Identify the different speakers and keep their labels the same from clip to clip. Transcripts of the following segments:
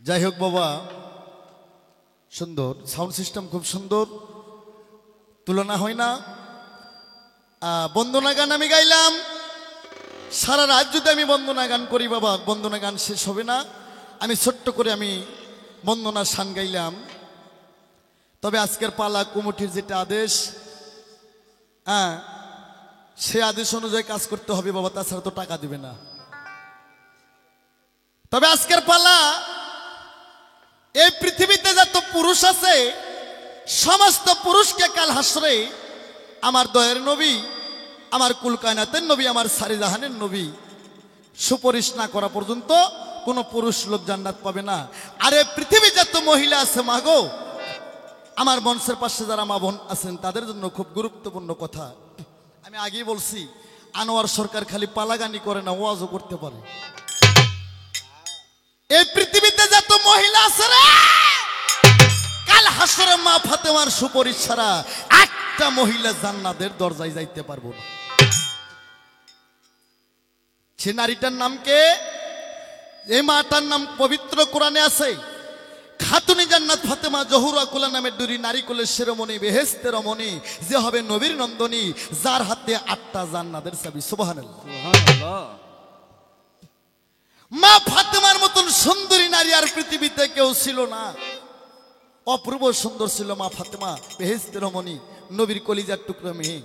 Speaker 1: যাই হোক বাবা, সুন্দর সাউন্ড সিস্টেম, খুব সুন্দর, তুলনা হয় না। বন্দনা গান আমি গাইলাম, সারা রাত যদি আমি বন্দনা গান করি বাবা, বন্দনা গান শেষ হবে না। আমি ছোট্ট করে আমি বন্দনা শান গাইলাম। তবে আজকের পালা কমিটির যেটা আদেশ, সে আদেশ অনুযায়ী কাজ করতে হবে বাবা, তাছাড়া তো টাকা দিবে না। তবে আজকের পালা, এই পৃথিবীতে যত পুরুষ আছে সমস্ত পুরুষকে কাল হাসরে আমার দয়ের নবী, আমার কুল কায়নাতের নবী, আমার সারি জাহানের নবী সুপারিশ না করা পর্যন্ত কোনো পুরুষ লোক জান্নাত পাবে না। আর এই পৃথিবী যত মহিলা আছে মাগো, আমার মঞ্চের পাশে যারা মা বোন আছেন তাদের জন্য খুব গুরুত্বপূর্ণ কথা। আমি আগেই বলছি, আনোয়ার সরকার খালি পালাগানি করে না, ওয়াজও করতে পারে। এই পৃথিবীতে যত মহিলা আছে রে, কাল হাসরে মা ফাতেমার সুপারিশ ছাড়া একটা মহিলা জান্নাতের দরজায় যাইতে পারবো না। সে নারীটার নাম কে? এই মাটার নাম পবিত্র কোরআনে আছে, খাতুনি জান্নাত ফাতেমা জহুরা কুলা নামের দুরি নারী কুলের শিরোমণি, বেহেশতের রমণী, যে হবে নবীর নন্দনী, যার হাতে 8টা জান্নাতের চাবি। সুবহানাল্লাহ, সুবহানাল্লাহ। মা ফাতেমার মতন সুন্দরী নারী আর পৃথিবীতে কেউ ছিল না। অপূর্ব সুন্দর ছিল মা ফাতেমা, বেহেশতের রমণী, নবীর কলিজার টুকরো মেয়ে।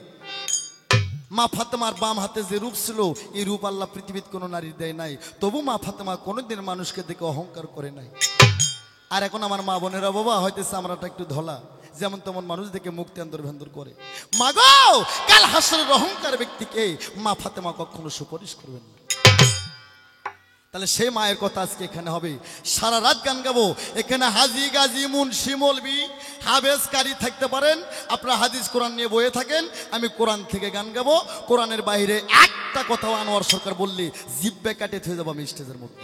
Speaker 1: মা ফাতেমার বাম হাতে যে রূপ ছিল, এই রূপ আল্লাহ পৃথিবীর কোনো নারীর দেয় নাই। তবু মা ফাতেমা কোনোদিন মানুষকে দেখে অহংকার করে নাই। আর এখন আমার মা বোনেরা বাবা হয়তেছে আমরাটা একটু ধলা, যেমন তেমন মানুষ দেখে মুক্তি আন্দর ভেন্দর করে। মাগো, কাল হাসরের অহংকার ব্যক্তিকে মা ফাতেমা কখনো সুপারিশ করবেন না। তাহলে সেই মায়ের কথা আজকে এখানে হবে। সারা রাত গান গাবো। এখানে হাজি গাজী মুন্সি মৌলবি হাফেজ কারি থাকতে পারেন, আপনারা হাদিস কোরআন নিয়ে বয়ে থাকেন, আমি কোরআন থেকে গান গাবো। কোরআনের বাইরে একটা কথাও আনোয়ার সরকার বললে জিব্বে কাটে থয়ে যাবো আমি স্টেজের মধ্যে।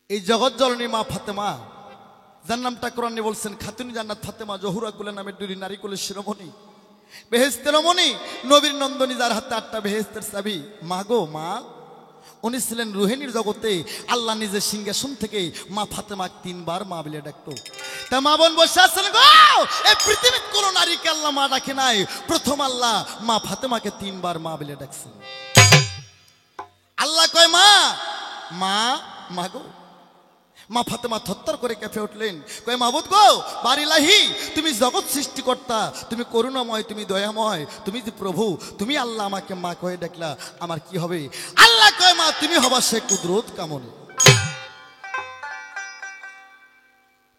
Speaker 1: এই জগৎ জননী মা ফাতেমা, যার নামটা কোরআনে বলছেন খাতুনি জান্নাত ফাতেমা জহুরা কুলের নামের দুরি নারী কুলের শিরোমণি, বেহেশতের রমণী, নবীর নন্দনী, যার হাতে 8টা বেহেশতের চাবি। মা গো মা, উনি ছিলেন রুহানির জগতে। আল্লাহ নিজের সিংহাসন থেকে মা ফাতেমা 3বার মা বলে ডাকতো। তা মা বোন বসে আছেন গো, এই পৃথিবীর কোন নারীকে আল্লাহ মা ডাকে নাই, প্রথম আল্লাহ মা ফাতেমাকে 3বার মা বলে ডাকছেন। আল্লাহ কয় মা, মা, মা গো। মা ফাতেমা থরথর করে কেঁপে উঠলেন, কয় মাবুদ গো, বারিলাহি, তুমি জগৎ সৃষ্টিকর্তা, তুমি করুণাময়, তুমি দয়াময়, তুমি যে প্রভু, তুমি আল্লাহ আমাকে মা কয়ে ডাকলা, আমার কি হবে? আল্লাহ কয় মা, তুমি হবা সে কুদরত কামনে।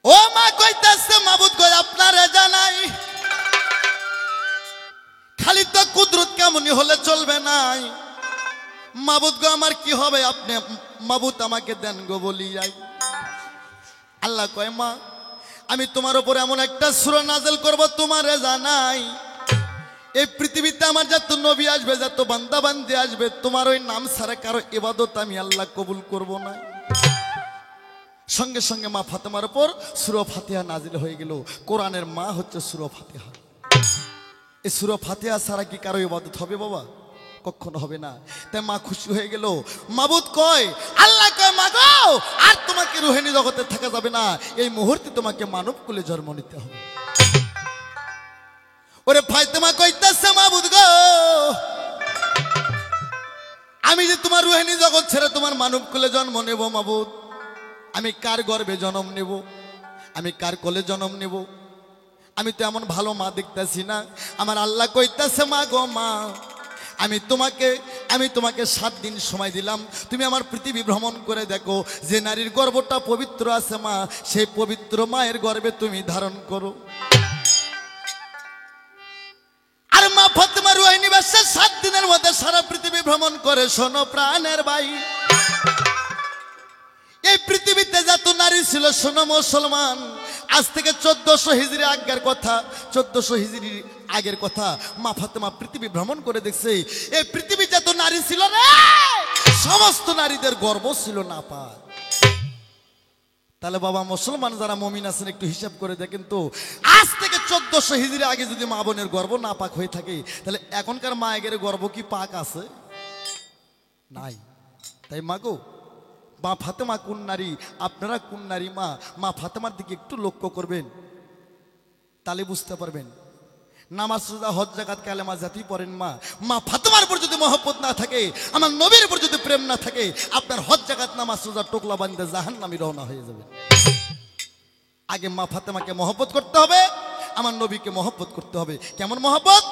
Speaker 1: ও মা কইতাছে মাবুদ গো, আপনারে জানাই, খালি তো কুদরত কামনি হলে চলবে নাই। মাবুদ গো, আমার কি হবে? আপনি মাবুদ আমাকে দেন গো বলিয়াই। আল্লাহ কয় মা, আমি তোমার উপর এমন একটা সূরা নাযিল করব তোমারে জানাই, এই পৃথিবীতে আমার যত নবী আসবে, যত বান্দা বান্দি আসবে, তোমার ওই নাম ছাড়া কারো ইবাদত আমি আল্লাহ কবুল করব না। সঙ্গে সঙ্গে মা ফাতেমার উপর সূরা ফাতিহা নাযিল হয়ে গেল। কোরআনের মা হচ্ছে সূরা ফাতিহা। এই সূরা ফাতিহা ছাড়া কি কারো ইবাদত হবে বাবা? কখনো হবে না। তাই মা খুশি হয়ে গেল। মাবুদ কয়, আল্লাহ কয় মা গো, আর তোমাকে রুহানি জগতে থাকা যাবে না, এই মুহূর্তে তোমাকে মানব কুলে জন্ম নিতে হবে। ওরে ফাতেমা কইতাছে মাবুদ গো, আমি যে তোমার রুহানি জগৎ ছেড়ে তোমার মানব কুলে জন্ম নেব মাবুদ, আমি কার গর্ভে জন্ম নেব? আমি কার কোলে জন্ম নেব? আমি তো এমন ভালো মা দেখতেছি না। আমার আল্লাহ কইতাছে মা গো মা, আমি তোমাকে 7 দিন সময় দিলাম, তুমি আমার পৃথিবী ভ্রমণ করে দেখো, যে নারীর গর্ভটা পবিত্র আছে মা, সেই পবিত্র মায়ের গর্ভে তুমি ধারণ করো। আর মা ফাতেমা রুহানি বাদশা 7 দিনের মধ্যে সারা পৃথিবী ভ্রমণ করে। শোনো প্রাণের ভাই, এই পৃথিবীতে যত নারী ছিল, শোনো মুসলমান, আজ থেকে 1400 হিজরি আগের কথা, 1400 হিজরি আগের কথা, মা ফাতেমা পৃথিবী ভ্রমণ করে দেখছে, এই পৃথিবী যত নারী ছিল রে, সমস্ত নারীদের গর্ব ছিল না পাক। তাহলে বাবা মুসলমান যারা মুমিন আছেন একটু হিসাব করে দেখেন তো, আজ থেকে 1400 হিজরি আগে যদি মা বোনের গর্ব না পাক হয়ে থাকে, তাহলে এখনকার মায়ের গর্ব কি পাক আছে? নাই। তাই মাগো, মা ফাতেমা কোন নারী, আপনারা কোন নারী মা, মা ফাতেমার দিকে একটু লক্ষ্য করবেন, তাহলে বুঝতে পারবেন। নামাজ রোজা হজ যাকাত কালেমা জাতি পড়েন মা, মা ফাতেমার উপর যদি মহব্বত না থাকে, আমার নবীর উপর যদি প্রেম না থাকে, আপনার হজ যাকাত নামাজ রোজা টোকলা বান্ধে জাহান্নামী রওনা হয়ে যাবে। আগে মা ফাতেমাকে মহব্বত করতে হবে, আমার নবীকে মহব্বত করতে হবে। কেমন মহব্বত?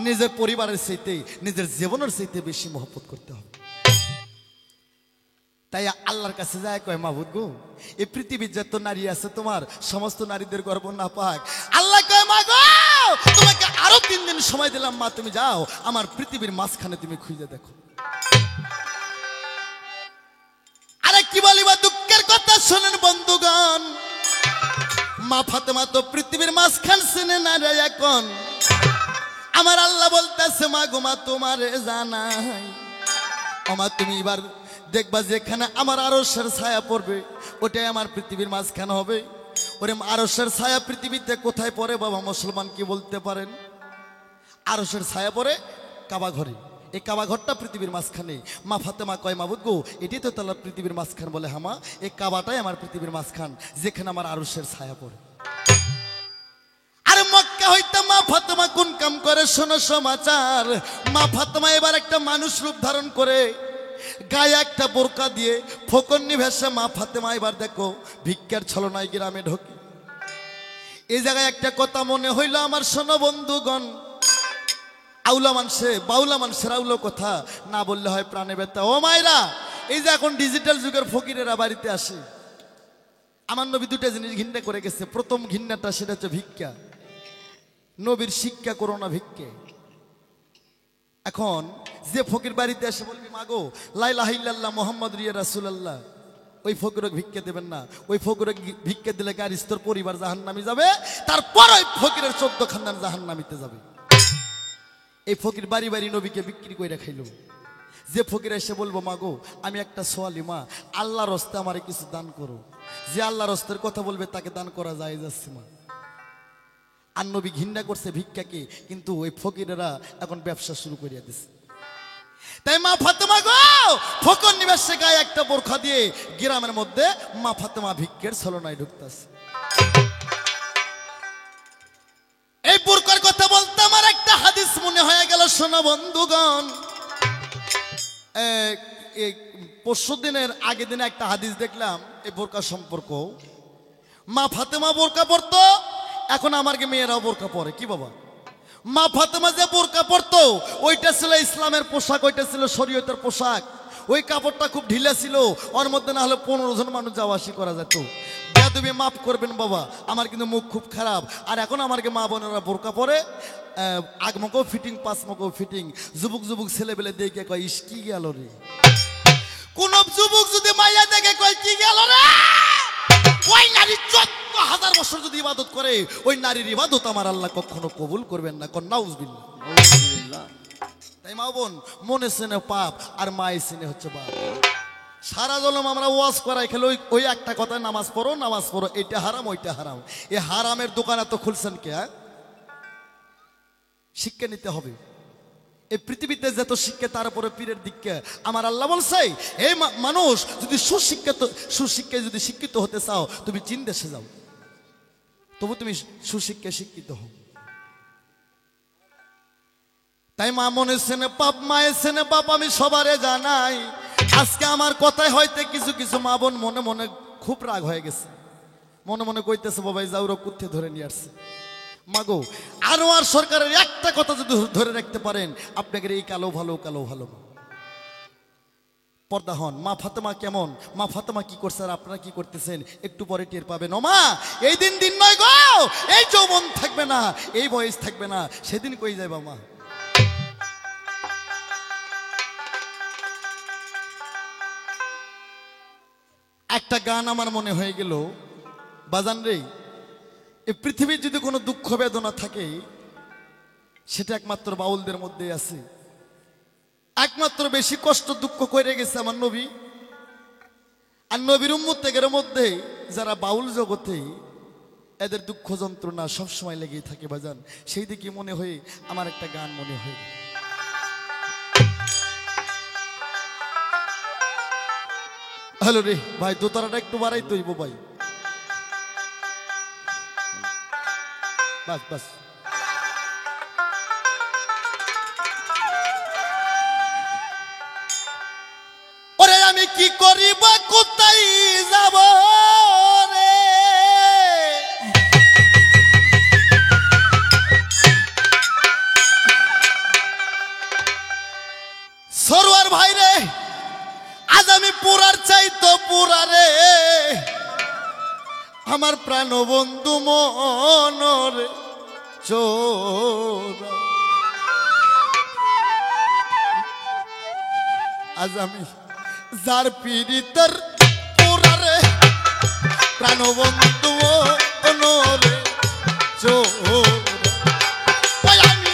Speaker 1: নিজের পরিবারের চাইতে, নিজের জীবনের চাইতে বেশি মহব্বত করতে হবে। তাই আল্লাহর কাছে যায় কয়, মাবুদ গো, এই পৃথিবীর যত নারী আছে তোমার সমস্ত নারীদের গর্ব না পাক। আল্লাহ কয়, মা গো, তোমাকে আরো 3 দিন সময় দিলাম মা, তুমি যাও আমার পৃথিবীর মাঝখানে তুমি খুঁজে দেখো। আরে কি বলিবা দুঃখের কথা শোনেন বন্ধুগণ, মা ফাতেমা তো পৃথিবীর মাঝখান চিনে না রে এখন। আমার আল্লাহ বলতেছে, মা গো মা তোমারে জানাই, মা তুমি এবার দেখবা যেখানে আমার আরশের ছায়া পড়বে ওটাই আমার পৃথিবীর মাঝখানে হবে। ওরে আরশের ছায়া পৃথিবীতে কোথায় পড়ে বাবা মুসলমান কি বলতে পারেন? আরশের ছায়া পড়ে কাবা ঘরে, এই কাবা ঘরটা পৃথিবীর মাঝখানে। মা ফাতেমা কয়, মাবুদ গো, এটাই তো তাহলে পৃথিবীর মাঝখান। বলে হামা, এই কাবাটাই আমার পৃথিবীর মাঝখান, যেখানে আমার আরশের ছায়া পড়ে। আরে মক্কা হইতে মা ফাতেমা কোন কাম করে শোনো সমাচার। মা ফাতেমা এবার একটা মানুষ রূপ ধারণ করে, গায়ে একটা বোরকা দিয়ে ফকন্নি ভেসে মা ফাতেমা এবার দেখো ভিক্ষার ছলনায় গ্রামে ঢোকে। এই জায়গায় একটা কথা মনে হইল আমার, শোনো বন্ধুগণ, আউলা মানুষে বাউলা মানুষের আউলো কথা না বললে হয় প্রাণে ব্যথা। ও মায়েরা, এই যে এখন ডিজিটাল যুগের ফকিরেরা বাড়িতে আসে, আমার নবী 2টা জিনিস ঘৃণা করে গেছে। প্রথম ঘৃণাটা সেটা হচ্ছে ভিক্ষা। নবীর শিক্ষা করো না ভিক্ষে। এখন যে ফকির বাড়িতে এসে বলবি, মাগো লা ইলাহা ইল্লাল্লাহ মুহাম্মাদুর রাসূলুল্লাহ, ওই ফকিরকে ভিক্ষা দেবেন না। ওই ফকিরকে ভিক্ষা দিলে গায়ের স্তর পরিবার জাহান্নামে যাবে, তারপর ওই ফকিরের 14 খানদান জাহান্নামীতে যাবে। এই ফকির বাড়ি বাড়ি নবীকে বিক্রি করে খাইল। যে ফকির এসে বলবো, মাগো আমি একটা সোয়ালি মা, আল্লাহর হস্তে আমারে কিছু দান করো, যে আল্লাহর হস্তের কথা বলবে তাকে দান করা যায় যাচ্ছে মা। আর নবী ঘৃণা করছে ভিক্ষাকে, কিন্তু ওই ফকিরেরা এখন ব্যবসা শুরু করিয়া দিছে। তাই মা ফাতেমা গো ফকর নিবাসে গায়ে একটা বোরখা দিয়ে গ্রামের মধ্যে মা ফাতেমা ভিক্ষের ছলনায় ঢুকতেছে। এই বোরকার কথা বলতে আমার একটা হাদিস মনে হয়ে গেল, শোনো বন্ধুগণ। পরশু দিনের আগের দিনে একটা হাদিস দেখলাম এই বোরকা সম্পর্ক। মা ফাতেমা বোরকা পরতো, এখন আমার মেয়েরাও বোরকা পরে। কি বাবা, মা ফাতেমা যে বোরকা পরতো ওইটা ছিল ইসলামের পোশাক, ওইটা ছিল শরীয়তের পোশাক। ওই কাপড়টা খুব ঢিলা ছিল, ওর মধ্যে না হলে 15 জন মানুষ যাওয়া আসি করা যেত। তুমি মাফ করবেন বাবা, আমার কিন্তু মুখ খুব খারাপ। আর এখন আমাকে মা বোনেরা বোরকা পরে, আগমকেও ফিটিং পাঁচমকেও ফিটিং। যুবক যুবক ছেলেবেলে দেখে কয়, ইস কি গেল রে। কোন যুবক যদি মাইয়া দেখে কয় কি গেল রে, ওই নারী 14,000 বছর যদি ইবাদত করে, ওই নারীর ইবাদত আমার আল্লাহ কখনো কবুল করবেন না। নাউজুবিল্লাহ। তাই মা বোন, মনে চেনে পাপ আর মায়ে চেনে হচ্ছে বাপ। সারা জলম আমরা ওয়াজ করাই খেলে ওই একটা কথা, নামাজ পড়ো নামাজ পড়ো, এটা হারাম ওইটা হারাম। এই হারামের দোকান এত খুলছেন কে? শিক্ষা নিতে হবে। এই পৃথিবীতে যত শিক্ষা তার উপরে পীরের দিককে আমার আল্লাহ বলছে, এই মানুষ যদি সুশিক্ষায় যদি শিক্ষিত হতে চাও, তুমি চীন দেশে যাও, তবু তুমি সুশিক্ষায় শিক্ষিত হও। তাই মা মনে সেনে পাপ, মায়ের সেনে পাপ আমি সবারে জানাই। আজকে আমার কথায় হয়তো কিছু কিছু মা বোন মনে মনে খুব রাগ হয়ে গেছে, মনে মনে কইতেছে, বাবাই যাওরা কুত্তে ধরে নিয়ে আসছে। মাগো আর সরকারের একটা কথা যদি ধরে রাখতে পারেন, আপনাকে এই কালো ভালো কালো ভালো পর্দা হন। মা ফাতেমা কেমন, মা ফাতেমা কি করছে আর আপনারা কি করতেছেন, একটু পরে টের পাবেন। ও মা, এই দিন দিন নয় গো, এই যৌবন থাকবে না, এই বয়স থাকবে না, সেদিন কই যাইবা মা। একটা গান আমার মনে হয়ে গেল, বাজান রে, এই পৃথিবীর যদি কোনো দুঃখ বেদনা থাকে, সেটা একমাত্র বাউলদের মধ্যে আছে। একমাত্র বেশি কষ্ট দুঃখ করে গেছে আমার নবী। আর নবীর উম্মতের মধ্যে যারা বাউল জগতে, এদের দুঃখ যন্ত্রণা সবসময় লেগেই থাকে বাজান। সেই দিকে মনে হয়ে আমার একটা গান মনে হয়। হ্যালো রে ভাই, দোতারাটা একটু বাড়াই তৈব ভাই। বাস বাস। ওরে আমি কি করিব, কোথায় যাব রে? সরোয়ার ভাই রে, আজ আমি পুরার চাইতো পুরা রে, আমার প্রাণ বন্ধু মনরে চোরা। আজ আমি যার পীড়িতের পুরা রে, প্রাণ বন্ধু মনরে চোরা। আমি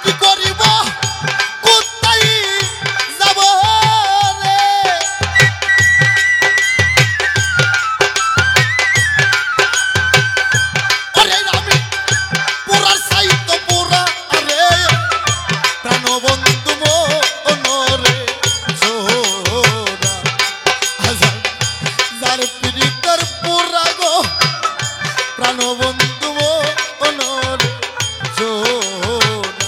Speaker 1: কি করিব, কোথায় যাব রে? ওরে আমি পুরার সাইতো পুরা রে, প্রাণ বন্ধু মনরে চোরা। যার পীড়িতের পুরা গো, প্রাণ বন্ধু মনরে চোরা।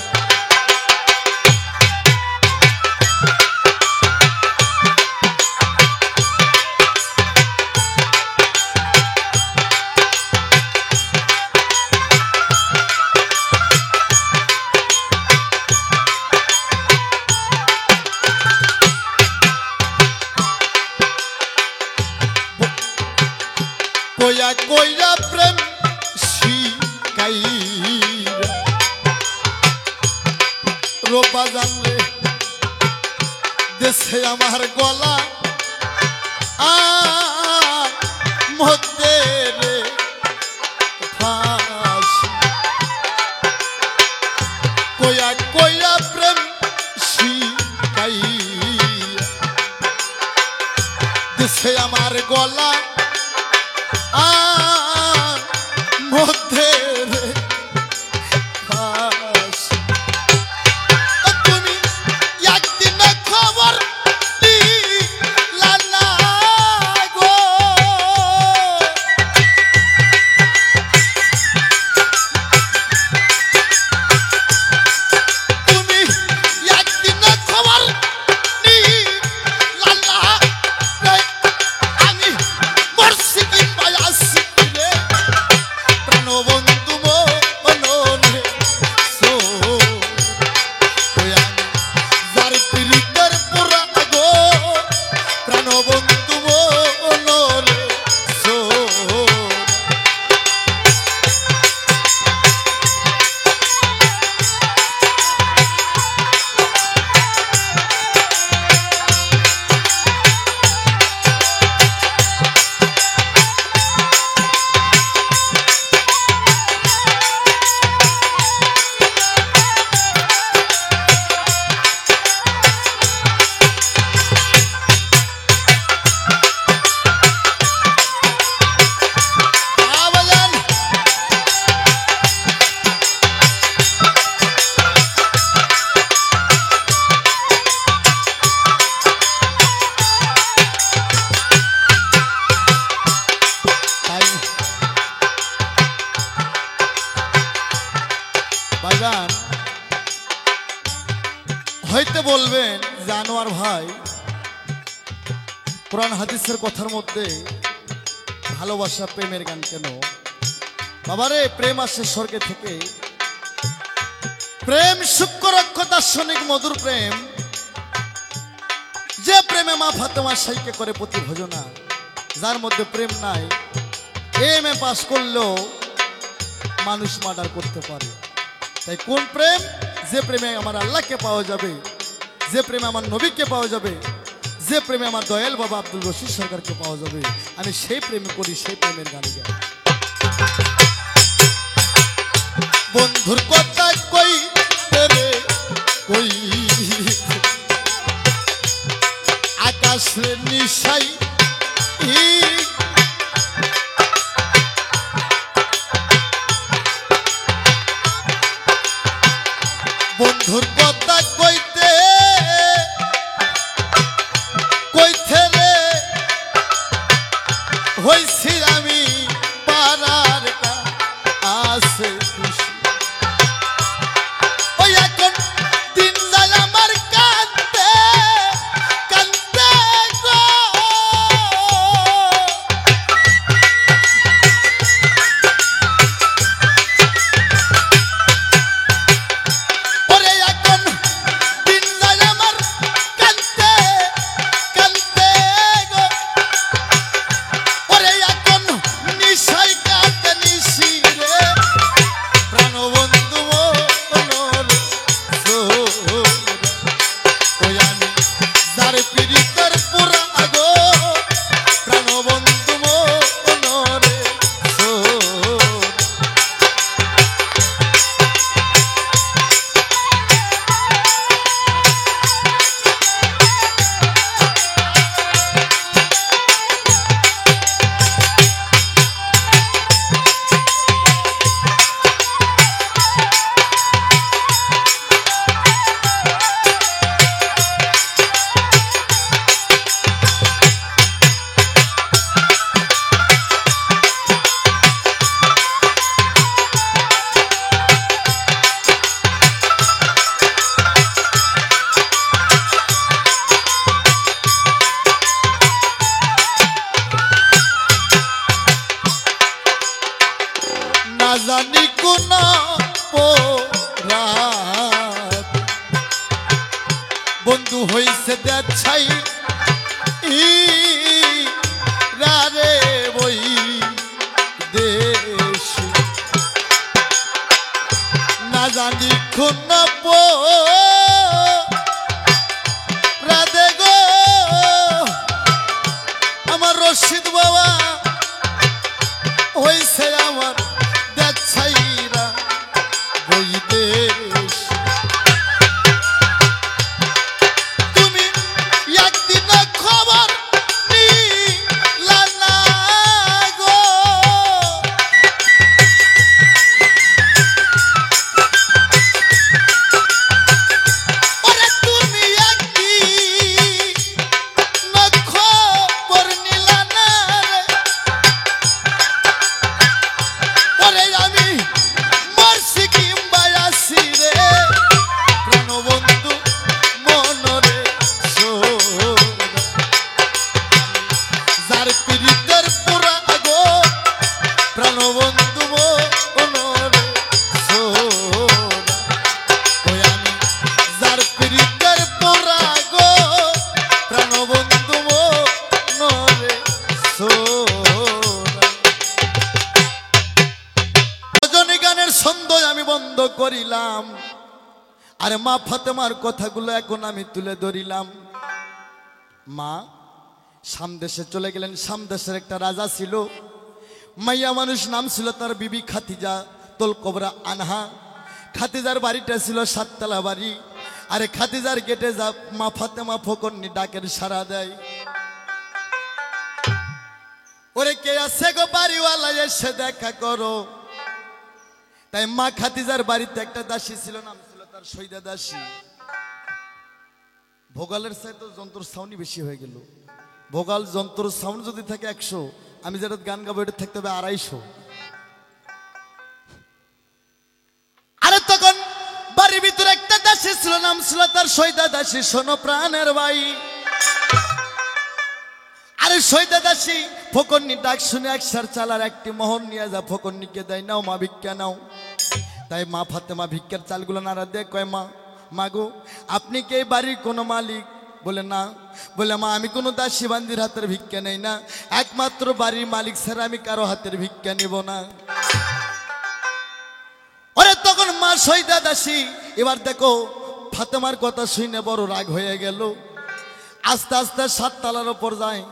Speaker 1: কইয়া কইয়া প্রেম শিকাইরা রোপা জানলে দেশে আমার গলা আর মধ্যে রে ফাঁসি। কইয়া কইয়া প্রেম শিকাইরা দেশে আমার গলা আর মধ্যে রে ফাঁসি। তুমি একদিন খবর দিলা না গো, তুমি একদিন খবর দিলা না রে, আমি মরছি কিংবা আসছি রে, প্রাণ বন্ধু মনরে চোরা। যার পীড়িতের পুরা গো, প্রাণ বন্ধু মনরে চোরা। আবাজান তাই বাজান হয়তো বলবেন, জানোয়ার ভাই, কোরআন হাদিসের কথার মধ্যে ভালোবাসা প্রেমের গান কেন? বাবারে, প্রেম আসে স্বর্গে থেকে। প্রেম সূক্ষ্ম রক্ষতা শনিক মধুর প্রেম, যে প্রেমে মা ফাতেমা সাইকে করে প্রতি ভোজনা। যার মধ্যে প্রেম নাই, এমএ পাস করলেও মানুষ মার্ডার করতে পারে। তাই কোন প্রেম? যে প্রেমে আমার আল্লাহকে পাওয়া যাবে, যে প্রেমে আমার নবীকে পাওয়া যাবে, যে প্রেমে আমার দয়াল বাবা আব্দুল রশিদ সরকারকে পাওয়া যাবে, আমি সেই প্রেমে করি, সেই প্রেমের গান গাই। বন্ধুর কথা কই রে কই, আকাশ নিশাই বন্ধুর কথা কইতে কইতে রে হইছি আমি পারার আছে খুশি ওই এখন দিন যায় আমার কাঁদতে কাঁদতে গো ওরে এখন দিন যায় আমার কাঁদতে কাঁদতে গো ওরে এখন নিশাই কাঁদতে নিশি রে প্রাণবন্ধু মনোর ওই আমি যার পীড়িতের পুরা আগো প্রাণবন্ধু মনোরে না জানি কোন রাত বন্ধু হইছে দেখাই রে বই দেশ না জানি কোন রাধে গো আমার রশিদ বাবা হইছে আমার দেখাইরা বই দেশ তুমি একদিন খবর নিলা না গো ওরে তুমি একদিন খবর নিলা না রে ওরে আমি মরছি কিংবা আসি রে প্রাণবন্ধু মনরে যার পীড়িতের পুরা আগো প্রাণবন্ধু মনরে ওই আমি যার পীড়িতের পুরা আগো প্রাণবন্ধু মনরে রজনী গানের ছন্দ আমি বন্ধ করিলাম আর মা ফাতেমার কথাগুলো এখন আমি তুলে ধরিলাম মা সামদেশে চলে গেলেন সামদেশের একটা রাজা ছিল মাইয়া মানুষ নাম ছিল তার বিবি খাতিজা তোল কবরা আনহা খাতিজার বাড়িটা ছিল 7 তলা বাড়ি আরে খাতিজার গেটে যা মা ফাতেমা ফকরনি ডাকের সাড়া দেয় ওরে কে আছে গো বাড়িওয়ালা এসে দেখা করো তাই মা খাতিজার বাড়িতে একটা দাসী ছিল নাম ছিল তার সৈদা দাসী ভোগালের চাইতে যন্ত্র সাউন্ডই বেশি হয়ে গেল ভোগাল যন্ত্র সাউন্ড যদি থাকে 100 আমি যেটা গান গাবো এটা থাকতে হবে 250 আরে তখন বাড়ির ভিতরে একটা দাসী ছিল নাম ছিল তার সৈদা দাসী শোনো প্রাণের ভাই আরে সৈদা দাসী ফকরনি ডাক শুনে 100 চালার একটি মোহর নিয়ে যা ফকরনিকে দেয় নাও মা ভিক্ষা নাও তাই মা ফাতেমা ভিক্ষার চালগুলো নাড়া দেয় কয় মা মাগো আপনি কি এই বাড়ির কোনো মালিক বলে না বলে মা আমি কোনো দাসী বান্দির হাতের ভিক্ষা নেই না একমাত্র বাড়ির মালিক ছাড়া আমি কারো হাতের ভিক্ষা নেব না ওরে তখন মা সৈদা দাসী এবার দেখো ফাতেমার কথা শুনে বড় রাগ হয়ে গেল আস্তে আস্তে 7 তলার উপর যায়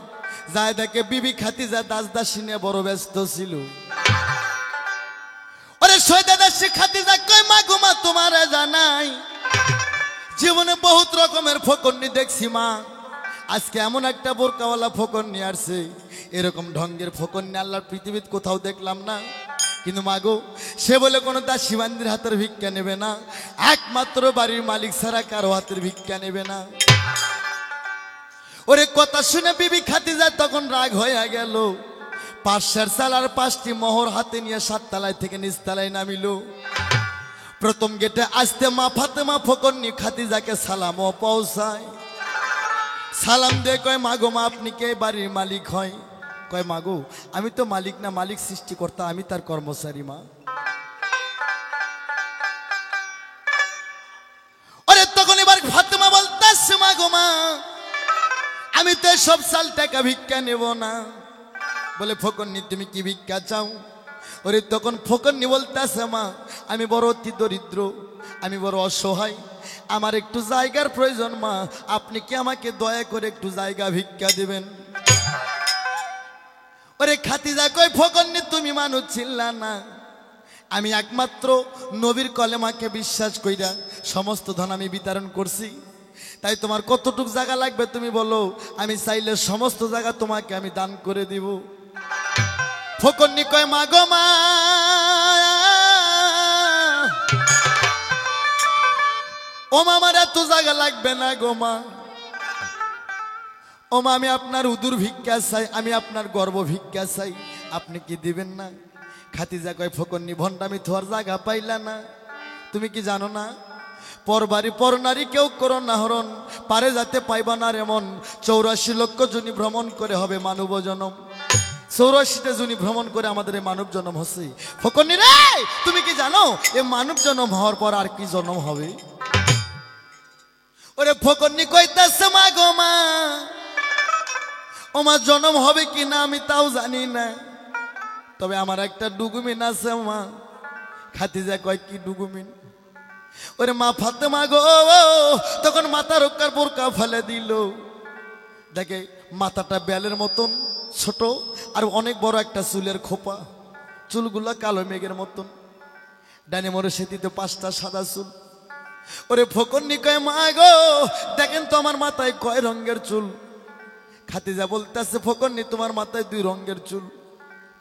Speaker 1: দেখে বিবি খাতিজা দাস দাসী নিয়ে বড় ব্যস্ত ছিল ওরে সৈদা দাসী খাতিজা কয় মা গো মা তোমার জানাই জীবনে বহুত রকমের ফকরনি দেখছি মা আজকে এমন একটা বোরকাওয়ালা ফকরনি আসছে এরকম ঢঙ্গের ফকরনি আল্লাহর পৃথিবীতে কোথাও দেখলাম না কিন্তু মাগো সে বলে কোনো দাসী বান্দির হাতের ভিক্ষা নেবে না একমাত্র বাড়ির মালিক ছাড়া কারো হাতের ভিক্ষা নেবে না ওরে কথা শুনে বিবি খাতিজা তখন রাগ হয়ে গেল 5 সাল আর 5টি মোহর হাতে নিয়ে 7 তলায় থেকে নিচ তলায় নামিল। প্রথম গেটে আসতে মা ফাতেমা ফকরনি খাদিজাকে সালামও পৌঁছায়। সালাম দিয়ে কয় মাগো মা আপনি কে বাড়ির মালিক হয়? কয় মাগো আমি তো মালিক না, মালিক সৃষ্টিকর্তা, আমি তার কর্মচারী মা। ওরে তখন এবার ফাতেমা বলতেছে মাগো মা আমি তো সব সাল টাকা ভিক্ষা নেব না। বলে ফকরনি তুমি কি ভিক্ষা চাও? ওরে তখন ফকরনি বলতেছে মা আমি বড় অতি দরিদ্র, আমি বড় অসহায়, আমার একটু জায়গার প্রয়োজন মা, আপনি কি আমাকে দয়া করে একটু জায়গা ভিক্ষা দিবেন? ওরে খাদিজা কয় ফকরনি তুমি মানুষ ছিলা না, আমি একমাত্র নবীর কলেমাকে বিশ্বাস কইরা সমস্ত ধন আমি বিতরণ করছি, তাই তোমার কতটুক জায়গা লাগবে তুমি বলো, আমি চাইলে সমস্ত জায়গা তোমাকে আমি দান করে দিব। ফকরনি কয় মা গো মা ও মা আমার এত জায়গা লাগবে না গো মা, ও মা আমি আপনার উদুর ভিক্ষা চাই, আমি আপনার গর্ব ভিক্ষা চাই, আপনি কি দিবেন না? খাদিজা কয় ফকরনি ভন্ডামি থোয়ার জায়গা পাইলা না, তুমি কি জানো না পরবারি পর নারী কেউ করো না হরণ, পারে যাতে পাইবা না এমন 84 লক্ষ জনি ভ্রমণ করে হবে মানব জনম। 84টা জনি ভ্রমণ করে আমাদের এই মানব জন্ম হচ্ছে। ফকরনি রে তুমি কি জানো এই মানব জন্ম হওয়ার পর আর কি জন্ম হবে? ওরে ফকরনি কইতাছে মা গো মা ও মা জন্ম হবে কি না আমি তাও জানি না, তবে আমার একটা ডকুমেন্ট আছে মা। খাদিজা কয় কি ডকুমেন্ট? ওরে মা ফাতেমা গো তখন মাথা রক্ষার বোরকা ফেলে দিল, দেখে মাথাটা বেলের মতন ছোট আর অনেক বড় একটা চুলের খোপা, চুলগুলো কালো মেঘের মতন, ডানে মোড়ে সেটিতে 5টা সাদা চুল। ওরে ফকরনি কয় মা গো দেখেন তো আমার মাথায় কয় রঙের চুল? খাদিজা বলতেছে ফকরনি তোমার মাথায় 2 রঙের চুল।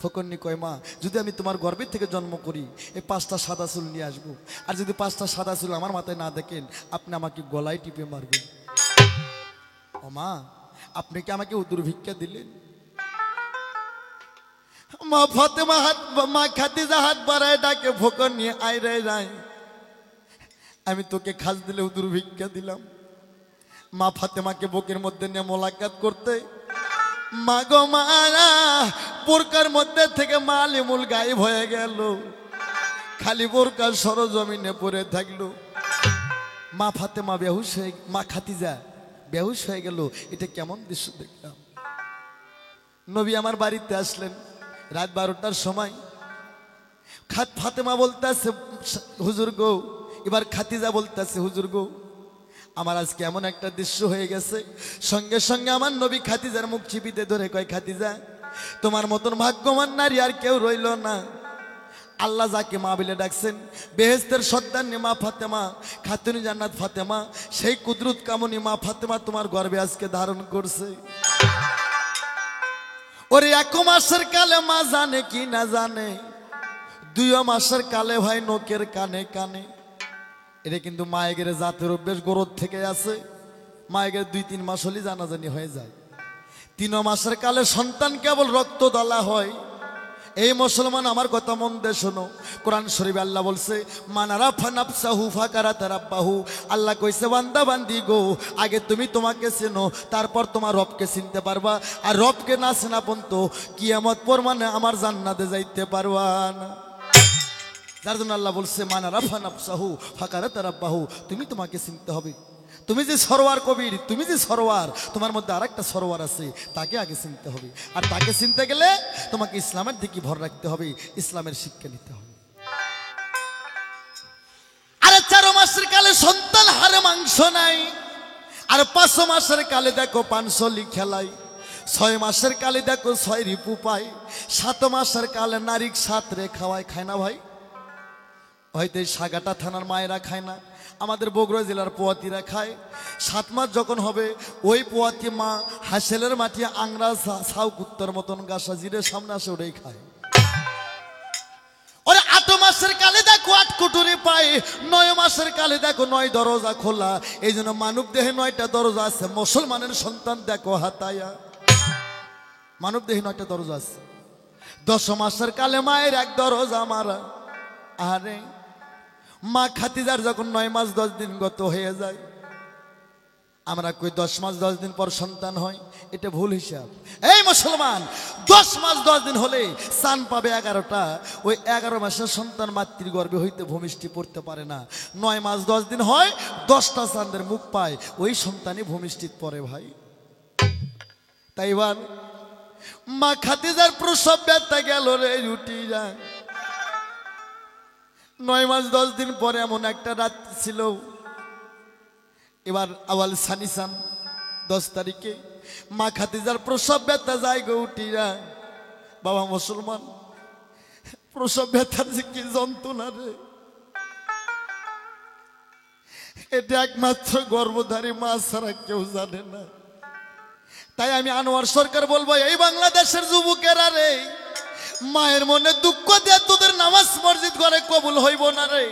Speaker 1: ফকরনি কয় মা যদি আমি তোমার গর্ভে থেকে জন্ম করি এই 5টা সাদা চুল নিয়ে আসবো, আর যদি 5টা সাদা চুল আমার মাথায় না দেখেন আপনি আমাকে গলায় টিপে মারবেন। ও মা আপনি কি আমাকে উদুর ভিক্ষা দিলেন? মা ফাতেমা মা খাদিজা হাত বাড়ায় ডাকে ফকরনি আয় রে যায়, আমি তোকে খাস দিলে উদুর ভিক্ষা দিলাম। মা ফাতেমাকে বুকের মধ্যে নিয়ে মোলাকাত করতে মা গো মারা বোরকার মধ্যে থেকে মালিমুল গায়েব হয়ে গেল, খালি বোরকার সরজমিনে পড়ে থাকলো। মা ফাতেমা বেহুশ হয়ে, মা খাদিজা বেহুশ হয়ে গেল। এটা কেমন দৃশ্য দেখলাম? নবী আমার বাড়িতে আসলেন রাত 12টার সময়। ফাতেমা বলতেছে হুজুর গো, এবার খাদিজা বলতেছে হুজুর গো আমার আজকে এমন একটা দৃশ্য হয়ে গেছে। সঙ্গে সঙ্গে আমার নবী খাদিজার মুখ চিপিতে ধরে কয় খাদিজা তোমার মতন ভাগ্যবান নারী আর কেউ রইল না। আল্লাহ যাকে মা বলে ডাকছেন বেহেশতের সর্দারনি মা ফাতেমা খাতুনি জান্নাত ফাতেমা, সেই কুদরত কামনি মা ফাতেমা তোমার গর্ভে আজকে ধারণ করছে। ওরে 1 মাসের কালে মা জানে কি না জানে, 2 মাসের কালে ভাই নোকের কানে কানে। এটা কিন্তু মায়ের জাতের অভ্যেস গরুর থেকে আছে, মায়ের 2-3 মাস হলে জানাজানি হয়ে যায়। 3 মাসের কালে সন্তান কেবল রক্ত দলা হয়। এই মুসলমান আমার কথা মন দিয়ে শোনো, কোরআন শরীফে আল্লাহ বলছে মানারাফা নাফসাহু ফাকারাত রাব্বাহু, আল্লাহ কইছে বান্দা বান্দি গো আগে তুমি তোমাকে চেনো তারপর তোমার রবকে চিনতে পারবা, আর রবকে না চেনা পর্যন্ত কিয়ামত পর মানে আমার জান্নাতে যাইতে পারবা না। যার জন্য আল্লাহ বলছে মানারাফা নাফসাহু ফাকারাত রাব্বাহু, তুমি তোমাকে চিনতে হবে। তুমি যে সরোয়ার কবির, তুমি যে সরোয়ার, তোমার মধ্যে আরেকটা সরোয়ার আছে, তাকে আগে চিনতে হবে। আর তাকে চিনতে গেলে তোমাকে ইসলামের দিকে ভর রাখতে হবে, ইসলামের শিক্ষা নিতে হবে। আরে 4 মাসের কালে সন্তান হারে মাংস নাই, আর 5 মাসের কালে দেখো 500 খেলাই, 6 মাসের কালে দেখো 6 রিপু পায়, 7 মাসের কালে নারীক 7 রে খাওয়ায়। খায় না ভাই? হয়তো এই সাগাটা থানার মায়েরা খায় না, আমাদের বগুড়া জেলার পোয়াতিরা খায়। 7 মাস যখন হবে ওই পোয়াতি মা হাসেলের মাটি আংরা ছাউ কুত্তার মতন গাছা জিরে সামনে আসে ওটাই খায়। ওরে 8 মাসের কালে দেখো 8 কুটুরি পায়, 9 মাসের কালে দেখো 9 দরজা খোলা। এই জন্য মানব দেহে 9টা দরজা আছে। মুসলমানের সন্তান দেখো হাতায়া, মানব দেহে 9টা দরজা আছে। 10 মাসের কালে মায়ের এক দরজ আমার। আরে মা খাদিজার যখন 9 মাস 10 দিন গত হয়ে যায়, আমরা কই 10 মাস 10 দিন পর সন্তান হয়, এটা ভুল হিসাব। এই মুসলমান, 10 মাস 10 দিন হলে চান পাবে 11টা, ওই 11 মাসের সন্তান মাতৃগর্ভে হইতে ভূমিষ্ঠি পড়তে পারে না। 9 মাস 10 দিন হয়, 10টা চাঁদের মুখ পায়, ওই সন্তানই ভূমিষ্ঠিত পড়ে ভাই। তাই এবার মা খাদিজার প্রসব ব্যথা গেল রে রুটি যায়। 9 মাস 10 দিন পরে এমন একটা রাত ছিল, এবার আওয়াল সানিসান 10 তারিখে মা খাদিজার প্রসব ব্যথা যায় গো উঠিরা। বাবা মুসলমান, প্রসব ব্যথার যে কি যন্ত্রণা রে, এটা একমাত্র গর্ভধারী মা ছাড়া কেউ জানে না। তাই আমি আনোয়ার সরকার বলবো, এই বাংলাদেশের যুবকেরা রে, মায়ের মনে দুঃখ দিয়ে তোদের নামাজ মসজিদ ঘরে কবুল হইব না রে।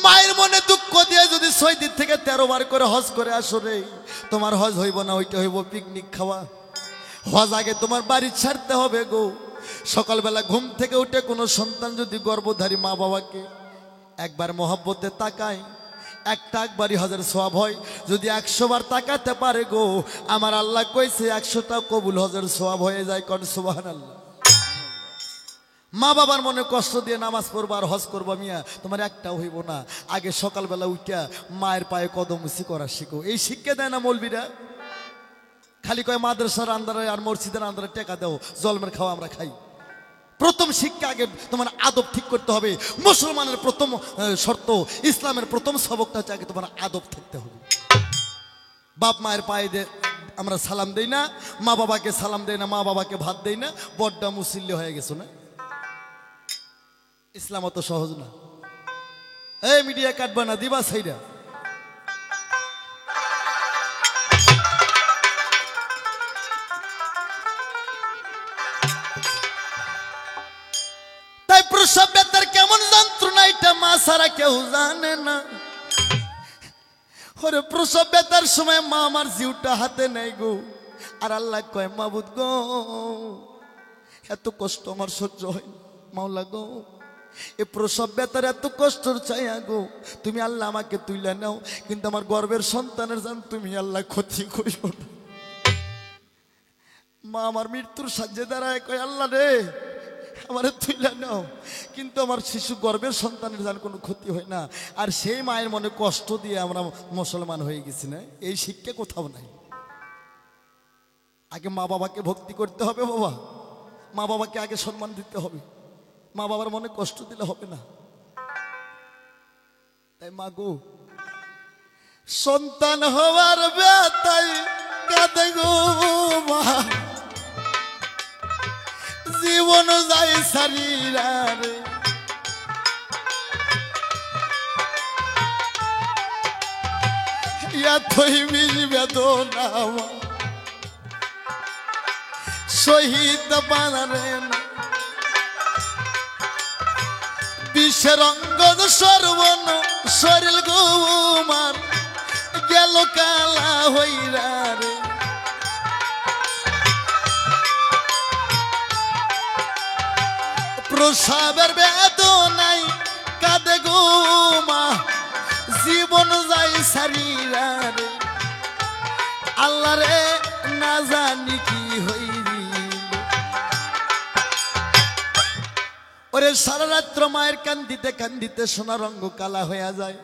Speaker 1: মায়ের মনে দুঃখ দিয়ে যদি 6 দিন থেকে 13 বার করে হজ করে আসো রে, তোমার হজ হইব না, ওইটা হইব পিকনিক খাওয়া। হজ আগে তোমার বাড়ি ছাড়তে হবে গো। সকালবেলা ঘুম থেকে উঠে কোনো সন্তান যদি গর্ভধারী মা বাবাকে একবার মহব্বতে তাকায়, একবারই হজের সওয়াব হয়। যদি 100 বার তাকাতে পারে গো, আমার আল্লাহ কইছে 100টা কবুল হজের সওয়াব হয়ে যায়। কোন সুবহানাল্লাহ। মা বাবার মনে কষ্ট দিয়ে নামাজ পড়বা আর হজ করবা মিয়া, তোমার একটাও হইব না। আগে সকালবেলা উঠিয়া মায়ের পায়ে কদমুচি করা শিখো। এই শিক্ষা দেয় না মৌলবীরা, খালি কয় মাদ্রাসার আন্দারে আর মসজিদের আন্দারে টেকা দাও, জলমের খাওয়া আমরা খাই। প্রথম শিক্ষা আগে তোমার আদব ঠিক করতে হবে। মুসলমানের প্রথম শর্ত, ইসলামের প্রথম সবকটা হচ্ছে আগে তোমার আদব থাকতে হবে। বাপ মায়ের পায়ে আমরা সালাম দেই না, মা বাবাকে সালাম দেই না, মা বাবাকে ভাত দেই না, বড্ডা মুসল্লি হয়ে গেছো না। ইসলাম অত সহজ না। এই মিডিয়া কাটবা না, দিবা সাইরা। তাই প্রসব ব্যথার কেমন যন্ত্রণা এটা মা ছাড়া কেউ জানে না। ওরে প্রসব ব্যথার সময় মা আমার জিউটা হাতে নেই গো, আর আল্লাহ কয় মাবুদ গো, এত কষ্ট আমার সহ্য হয় না, মাওলা গো, এ প্রসব ব্যথার এত কষ্ট চাইয়া গো, তুমি আল্লাহ আমাকে তুইলা নাও, কিন্তু আমার গর্ভের সন্তানের জান তুমি আল্লাহ ক্ষতি করিও না। মা আমার মৃত্যুর সাহায্যে দাঁড়ায় কয়, আল্লাহ রে আমারে তুইলা নাও, কিন্তু আমার শিশু গর্ভের সন্তানের জান কোনো ক্ষতি হয় না। আর সেই মায়ের মনে কষ্ট দিয়ে আমরা মুসলমান হয়ে গেছি না, এই শিক্ষা কোথাও নাই। আগে মা বাবাকে ভক্তি করতে হবে বাবা, মা বাবাকে আগে সম্মান দিতে হবে, মা বাবার মনে কষ্ট দিলে হবে না। তাই মা গো, সন্তান হওয়ার ব্যথায় কাঁদে গো মা, জীবন যায় সারিরা রে, এতই বিষ বেদনা শহীদ বানারে না, বিষের অঙ্গদ সর্বন শরীর গোমার গেল কালা হইরা রে। প্রসবের বেদনাই কাঁদে গো মা, জীবন যায় সারিরা রে, আল্লাহ রে না জানি কি হইরি। ওরে সারা রাত্র মায়ের কান্দিতে কান্দিতে সোনার রঙ্গ কালা হয়ে যায়।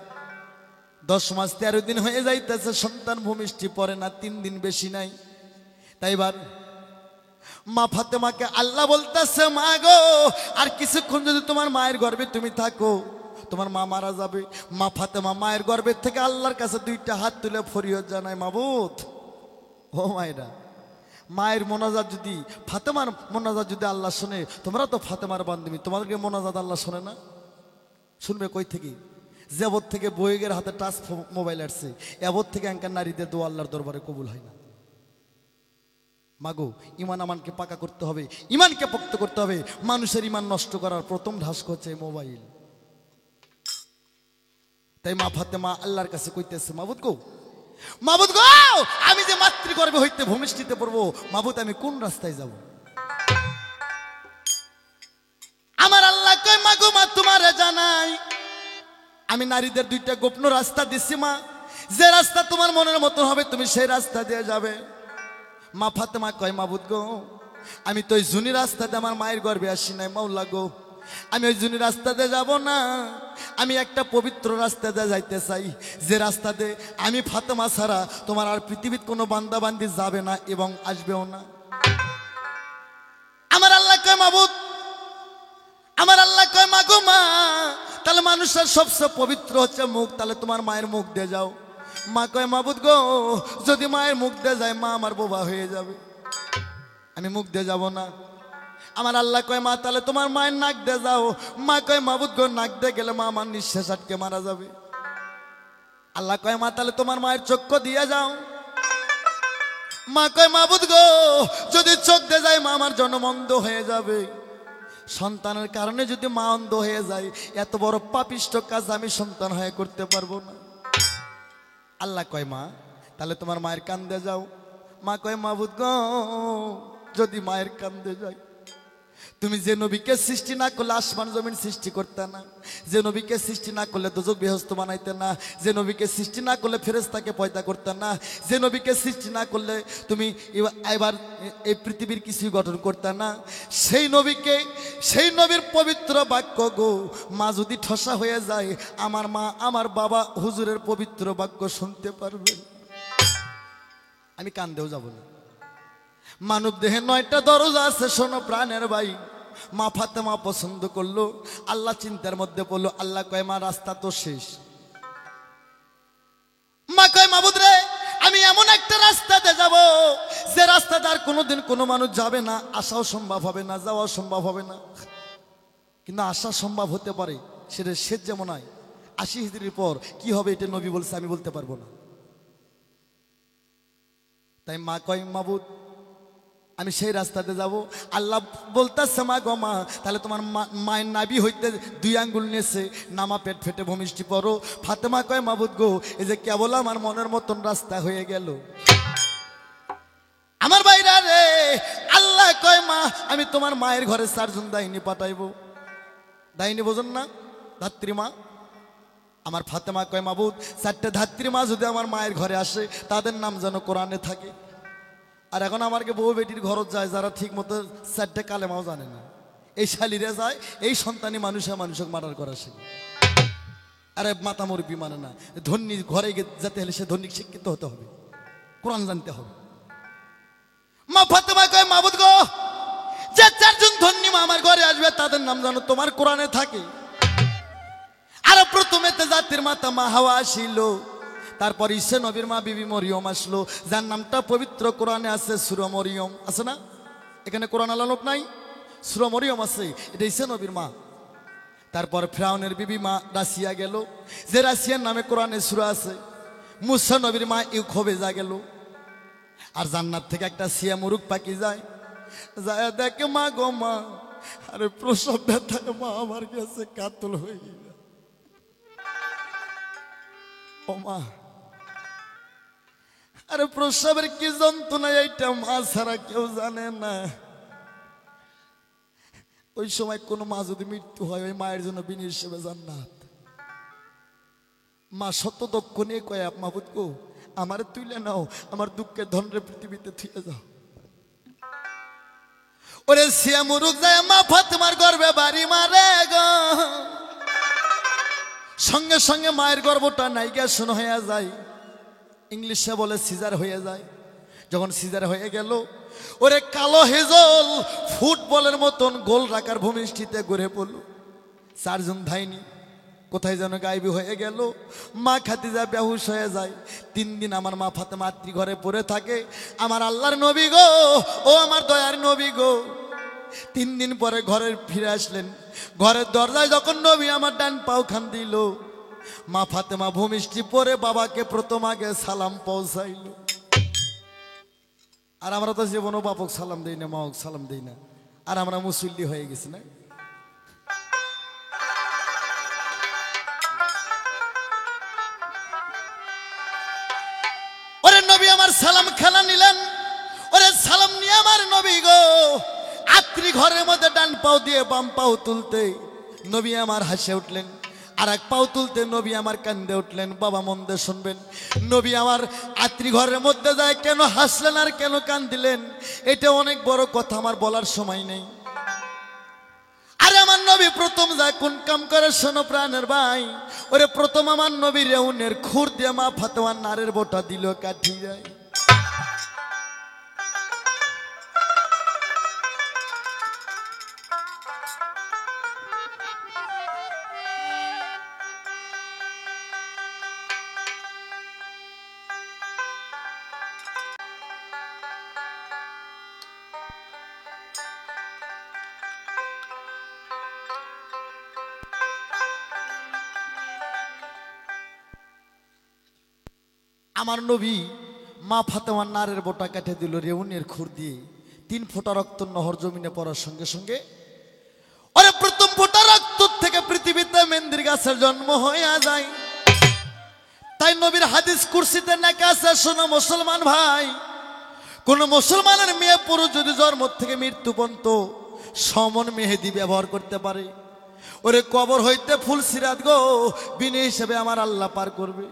Speaker 1: 10 মাস 13 দিন হয়ে যাইতেছে, সন্তান ভূমিষ্ঠি পড়ে না, 3 দিন বেশি নাই। তাই এবার মা ফাতেমাকে আল্লাহ বলতেছে, মা গো, আর কিছুক্ষণ যদি তোমার মায়ের গর্ভে তুমি থাকো, তোমার মা মারা যাবে। মা ফাতেমা মায়ের গর্ভের থেকে আল্লাহর কাছে 2টা হাত তুলে ফরিয়াদ জানায়, মাবুদ ও মায়েরা, মায়ের মোনাজাত যদি, ফাতেমার মোনাজাত যদি আল্লাহ শোনে, তোমরা তো ফাতেমার বান্ধবী, তোমাদেরকে মোনাজাত আল্লাহ শোনে না? শুনবে কই থেকে? যাবত থেকে বইয়ের হাতে টাচ মোবাইল আসছে, এবত থেকে এঙ্কার নারীদের দোয়া আল্লাহর দরবারে কবুল হয় না। মাগো, ইমান আমানকে পাকা করতে হবে, ইমানকে পোক্ত করতে হবে। মানুষের ইমান নষ্ট করার প্রথম ধাস্ক হচ্ছে মোবাইল। তাই মা ফাতেমা আল্লাহর কাছে কইতেছে, মাবুদ গো, মাবুদ গো, আমি যে মাতৃগর্ভে হইতে ভূমিষ্ঠিতে পড়বো, মাবুদ আমি কোন রাস্তায় যাব? গো মা তোমারে জানাই, আমি নারীদের দুইটা গোপন রাস্তা দিচ্ছি মা, যে রাস্তা তোমার মনের মতো হবে তুমি সেই রাস্তা দিয়ে যাবে। মা ফাতেমা কয় মাবুদ গো, আমি তো ওই জুনি রাস্তাতে আমার মায়ের গর্ভে আসি নাই মাওলা গো, আমি ওই জুনি রাস্তাতে যাব না, আমি একটা পবিত্র রাস্তাতে যাইতে চাই, যে রাস্তাতে আমি ফাতেমা ছাড়া তোমার আর পৃথিবীর কোনো বান্দা বান্দি যাবে না এবং আসবেও না। আমার আল্লাহ কয় মাবুদ, আমার আল্লাহ কয় মা গো মা, তাহলে মানুষের সবচেয়ে পবিত্র হচ্ছে মুখ, তাহলে তোমার মায়ের মুখ দিয়ে যাও। মা কয় মাবুদ গো, যদি মায়ের মুখ দিয়ে যায় মা আমার বোবা হয়ে যাবে, আমি মুখ দিয়ে যাব না। আমার আল্লাহ কয় মা তাহলে তোমার মায়ের নাক দিয়ে যাও। মা কয় মাবুদ গো, নাক দিয়ে গেলে মা আমার নিঃশ্বাস আটকে মারা যাবে। আল্লাহ কয় মা তাহলে তোমার মায়ের চক্ষু দিয়ে যাও। মা কয় মাবুদ গো, যদি চোখ দিয়ে যায় মা আমার জন্ম অন্ধ হয়ে যাবে, সন্তানের কারণে যদি মা অন্ধ হয়ে যায়, এত বড় পাপিষ্ট কাজ আমি সন্তান হয়ে করতে পারবো না। আল্লাহ কয় মা তাহলে তোমার মায়ের কান দিয়ে যাও। মা কয় মাবুদ গো, যদি মায়ের কান দিয়ে যায়, তুমি যে নবীকে সৃষ্টি না করলে আসমান জমিন সৃষ্টি করতে না, যে নবীকে সৃষ্টি না করলে দোজক বেহেশত বানাইতে না, যে নবীকে সৃষ্টি না করলে ফেরেশতাকে পয়দা করতে না, যে নবীকে সৃষ্টি না করলে তুমি এবার এই পৃথিবীর কিছুই গঠন করতে না, সেই নবীকে, সেই নবীর পবিত্র বাক্য গো মা যদি ঠসা হয়ে যায়, আমার মা আমার বাবা হুজুরের পবিত্র বাক্য শুনতে পারবে। আমি কান্দেও যাব না। মানব দেহে 9টা দরজা আছে, শোনো প্রাণের ভাই। মা ফাতেমা পছন্দ করলো, আল্লাহ চিন্তার মধ্যে পড়লো। আল্লাহ কয় মা রাস্তা তো শেষ। মা কয় মাবুদ রে, আমি এমন একটা রাস্তাতে যাব, যে রাস্তাতে আর কোনোদিন কোনো মানুষ যাবে না, আসাও সম্ভব হবে না, যাওয়াও সম্ভব হবে না। কিন্তু আসা সম্ভব হতে পারে, সেটা শেষ যেমন হয় 80 হিজরির পর কি হবে এটা নবী বলছে, আমি বলতে পারবো না। তাই মা কয় মাবুদ আমি সেই রাস্তাতে যাব। আল্লাহ বলতেছে মা গো মা, তাহলে তোমার মায়ের নাভি হইতে 2 আঙ্গুল নেছে, নামা পেট ফেটে ভূমিষ্টি পড়ো। ফাতেমা কয় মাবুদ গো, এই যে কেবল আমার মনের মতন রাস্তা হয়ে গেল। আমার ভাইরা রে, আল্লাহ কয় মা আমি তোমার মায়ের ঘরে 4 জন দাইনি পাঠাইবো। দাইনি বোঝেন না, ধাত্রী মা। আমার ফাতেমা কয় মাবুদ 4টে ধাত্রী মা যদি আমার মায়ের ঘরে আসে, তাদের নাম যেন কোরআনে থাকে। আর এখন আমাকে বউ বেটির ঘরত যায় যারা ঠিক মতো 4টে কালেমাও জানে না, এই শালিরে যায়, এই সন্তানি মানুষে মানুষকে মার্ডার করা শিখে। আরে মাতা মুরব্বি মানে না, ধনী ঘরে যেতে হলে সে ধনী শিক্ষিত হতে হবে, কোরআন জানতে হবে। মা ফাতেমা কয় মাবুদ গো, যে 4 জন ধনী মা আমার ঘরে আসবে তাদের নাম যেন তোমার কোরআনে থাকে। আর প্রথমে তো জাতির মাতা মা হাওয়া আসিল, তারপর ঈসা নবীর মা বিবি মরিয়ম আসলো, যার নামটা পবিত্র কোরআনে আছে সূরা মরিয়ম, আছে না? এখানে কোরআন আলোক নাই, সূরা মরিয়ম আছে, এটা ঈসা নবীর মা। তারপর ফিরআউনের বিবি মা রাশিয়া গেল, যে রাশিয়ার নামে কোরআনে সূরা আছে। মুসা নবীর মা ইউখবেজা গেল। আর জান্নাত থেকে একটা সিয়া মুরুগ পাখি যায়, যায় দেখে মা গো মা, আরে প্রসব ব্যথায় মা আমার কাছে কাতল হয়ে গেল। ও মা, আরে প্রসবের কি যন্ত্রণা এইটা মা ছাড়া কেউ জানে না। ওই সময় কোনো মা যদি মৃত্যু হয়, ওই মায়ের জন্য বিনি হিসেবে জান্নাত। মা শত দুঃখ নিয়ে কয় মাবুদ গো, আমার তুইলে নাও, আমার দুঃখের ধনরে পৃথিবীতে থুয়ে যাও। ওরে সিয়া মুরুগ যায় মা ফাতেমার গর্ভে বাড়ি মারে গো, সঙ্গে সঙ্গে মায়ের গর্ভটা নাইকা শুনো হয়ে যায়, ইংলিশে বলে সিজার হয়ে যায়। যখন সিজার হয়ে গেল, ওরে কালো হেজল ফুটবলের মতন গোল রাখার ভূমিষ্ঠিতে গড়ে পড়ল। 4 জন ধাইনি কোথায় যেন গায়েবী হয়ে গেল। মা খাদিজা বেহুশ হয়ে যায়। 3 দিন আমার মা ফাতেমা আত্রি ঘরে পড়ে থাকে। আমার আল্লাহর নবী গো, ও আমার দয়ার নবী গো, 3 দিন পরে ঘরে ফিরে আসলেন। ঘরের দরজায় যখন নবী আমার ডান পাও খান দিল, মা ফাতেমা ভূমিষ্ঠি পরে বাবাকে প্রথম আগে সালাম পৌঁছাইল। আর আমরা তো জীবনও বাপক সালাম দেই না, মাওক সালাম দেই না, আর আমরা মুসল্লি হয়ে গেছি না। ওরে নবী আমার সালাম খেলা নিলেন। ওরে সালাম নিয়ে আমার নবী গো আত্রি ঘরের মধ্যে ডান পাও দিয়ে বাম পাও তুলতে নবী আমার হাসে উঠলেন, আর এক পাও তুলতে নবী আমার কান্দে উঠলেন। বাবা মন দিয়ে শুনবেন, নবী আমার আত্রি ঘরের মধ্যে যায় কেন হাসলেন আর কেন কান্দিলেন, এটা অনেক বড় কথা, আমার বলার সময় নেই। আরে আমার নবী প্রথম যায় কোন কাম করে শোনো প্রাণের ভাই, ওরে প্রথম আমার নবী রেউনের খুর দিয়ে মা ফাতেমার নারের বোটা দিল কাঠি যায়। আমার নবী মা ফাতেমার নারের বোটা কেটে দিল রেউনের খুর দিয়ে। 3 ফোঁটা রক্ত নহর জমিনে পড়ার সঙ্গে সঙ্গে ওরে প্রথম ফোঁটা রক্ত থেকে পৃথিবীতে মেহেন্দির গাছের জন্ম হয়ে যায়। তাই নবীর হাদিস কুরসিতে লেখা আছে, শোনো মুসলমান ভাই, কোন মুসলমানের মেয়ে পুরুষ যদি জন্ম থেকে মৃত্যু পর্যন্ত সমন মেহেদি ব্যবহার করতে পারে, ওরে কবর হইতে ফুল সিরাত গো বিনে হিসেবে আমার আল্লাহ পার করবে।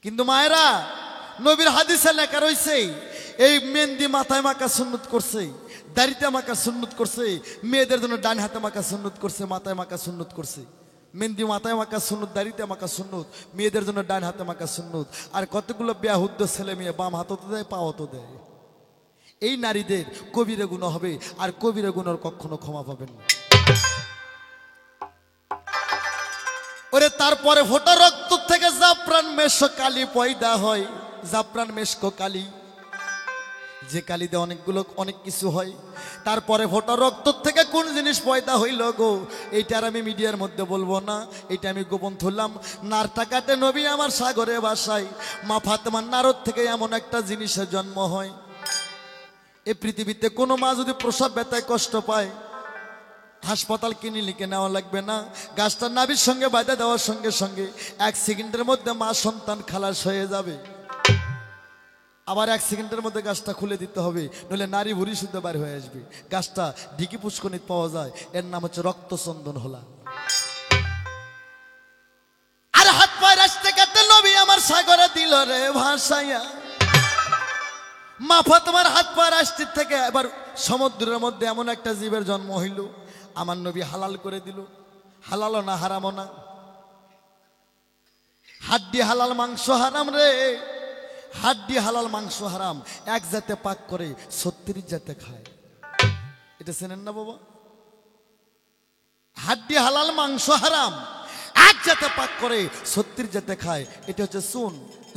Speaker 1: কিন্তু মায়েরা, নবীর হাদিসে লেখা রয়েছে এই মেহেন্দি মাথায় মাখা সুন্নত করছে, দাড়িতে মাখা সুন্নত করছে, মেয়েদের জন্য ডান হাতে মাখা সুন্নত করছে, মাথায় মাখা সুন্নত করছে। মেহেন্দি মাথায় মাখা সুন্নত, দাড়িতে মাখা সুন্নত, মেয়েদের জন্য ডান হাতে মাখা সুন্নত। আর কতগুলো বেহুদ্দ ছেলে মেয়ে বাম হাতও তো দেয়, পাও তো দেয়। এই নারীদের কবিরে গুনাহ হবে, আর কবিরে গুনার কখনো ক্ষমা পাবেন না। ওরে তারপরে ফোটা রক্ত থেকে জাফরান মেশক কালি পয়দা হয়। জাফরান মেশক কালি, যে কালি দিয়ে অনেক কিছু হয়। তারপরে ফোটা রক্ত থেকে কোন জিনিস পয়দা হইল গো, এইটার আমি মিডিয়ার মধ্যে বলবো না, এটা আমি গোপন ধরলাম। নারটা কাটে নবী আমার সাগরে বাসায়, মা ফাতেমার নারদ থেকে এমন একটা জিনিসের জন্ম হয়। এই পৃথিবীতে কোনো মা যদি প্রসব ব্যথায় কষ্ট পায়, হাসপাতাল ক্লিনিকে নেওয়া লাগবে না, গাছটা নাভির সঙ্গে বাঁধা দেওয়ার সঙ্গে সঙ্গে 1 সেকেন্ডের মধ্যে মা সন্তান খালাস হয়ে যাবে। আবার 1 সেকেন্ডের মধ্যে গাছটা খুলে দিতে হবে, নইলে নারী ভুঁড়ি শুদ্ধ বার হয়ে আসবে। গাছটা ঢিকি পুষ্কনিতে পাওয়া যায়, এর নাম হচ্ছে রক্তচন্দন হোলা। আর হাত পায়ে রাস্তে কাটতে নবী আমার সাগরে দিল রে ভাসাইয়া। মা ফাতেমার হাত পা রাষ্ট্রের থেকে এবার সমুদ্রের মধ্যে এমন একটা জীবের জন্ম হইল, আমার নবী হালাল করে দিল। হালালও না হারামও না, হাড্ডি হালাল মাংস হারাম রে, হাড্ডি হালাল মাংস হারাম। এক জাতে পাক করে 36 জাতে খায়, এটা চেনেন না বাবা? হাড্ডি হালাল মাংস হারাম, এক জাতে পাক করে 36 জাতে খায়। এটা হচ্ছে সুন,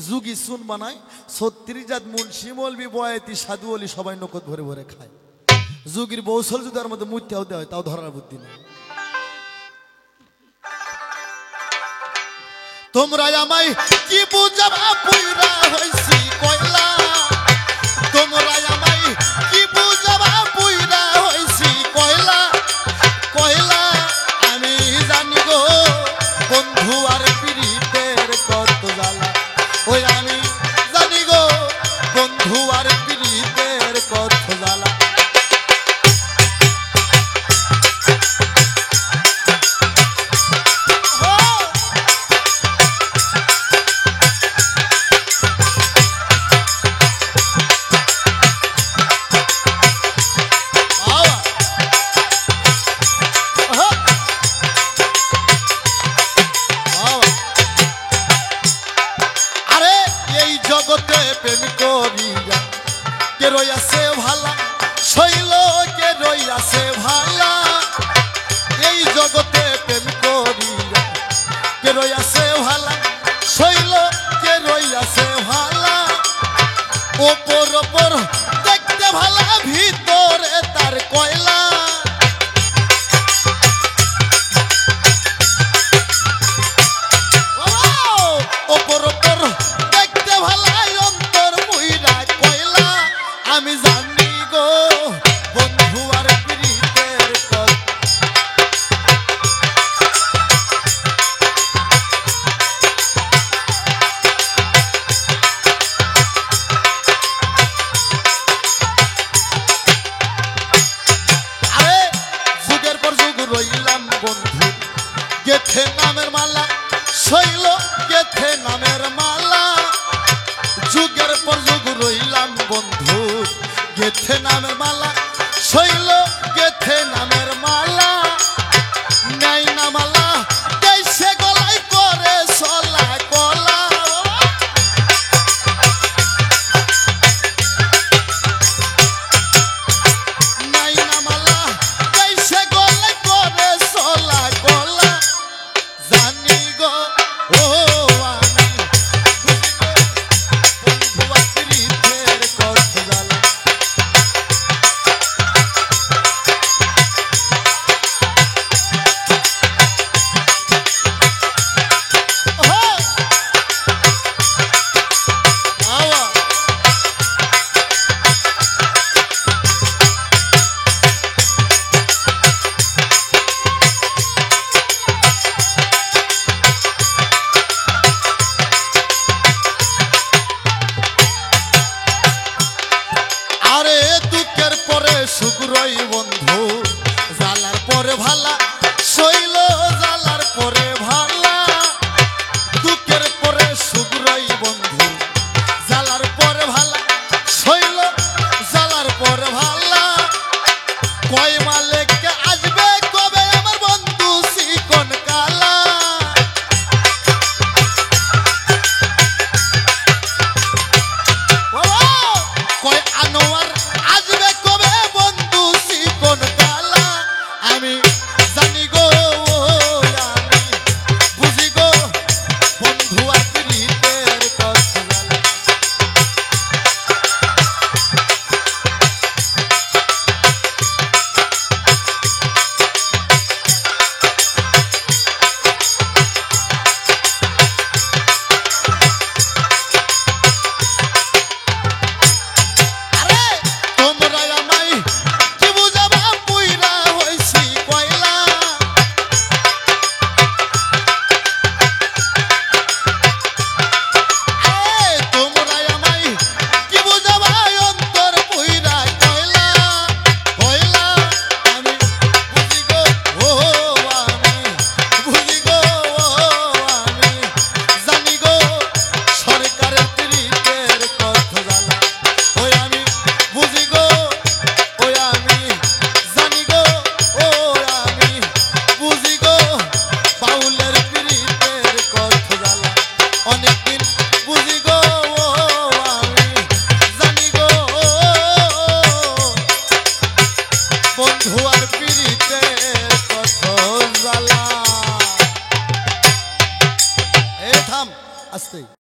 Speaker 1: যুগী সুন বানায়। 36 জাত মুন্সি মৌলবি বয়াতি সাধু অলি সবাই নকদ ভরে ভরে খায়। যুগীর বৌসল যদি তার মধ্যে মুত্যাও দেওয়া হয়, তাও ধরার বুদ্ধি নেই। তোমরা আমায় কি বুঝাবা পুইরা হইছি কয়লা, তোমরা আমায় কি বুঝাবা পুইরা হইছি কয়লা। কয়লা আমি জানি গো বন্ধু আর পীড়িতের কত জ্বালা, ওই আমি জানি গো বন্ধু আর পীড়িতের কত জ্বালা। গেথে নামের মালা শৈল গেথে নামের মালা নাই না মালা দেশে গলায় করে সলা কলা নাই না মালা দেশে গলায় করে সলা কলা জানি গো ও আমি বন্ধু আত্মীয়ের কথা জানা সুগ্রই বন্ধু জালার পরে ভালা শৈল জালার পরে ভালা দুঃখের পরে সুগ্রই বন্ধু জালার পরে ভালা শৈল জালার পরে ভালা কয় মালিককে আসবে কবে আমার বন্ধু চিকন কালা কয় আনোয়ার আসবে কবে আমি জানি গো আমি বুঝি গো বন্ধু আত্মীয়ের কথা আরে তোমরা আমায় কি বুঝাবা পুইরা হইছি কয়লা তোমরা আমায় কি বুঝাবা অন্তর পুইরা কয়লা কয়লা আমি বুঝি গো ও আমি বুঝি গো আমি জানি গো সরকারের তৃতীয়ের কথা জানা ওই আমি বুঝি গো ওই আমি জানি গো ও আমি বুঝি গো বাউলের পীড়িতের কথা জানা অনেকদিন বুঝি গো ও আমি জানি গো বন্ধু আর পীড়িতের কথা জানা এ থাম আস্তে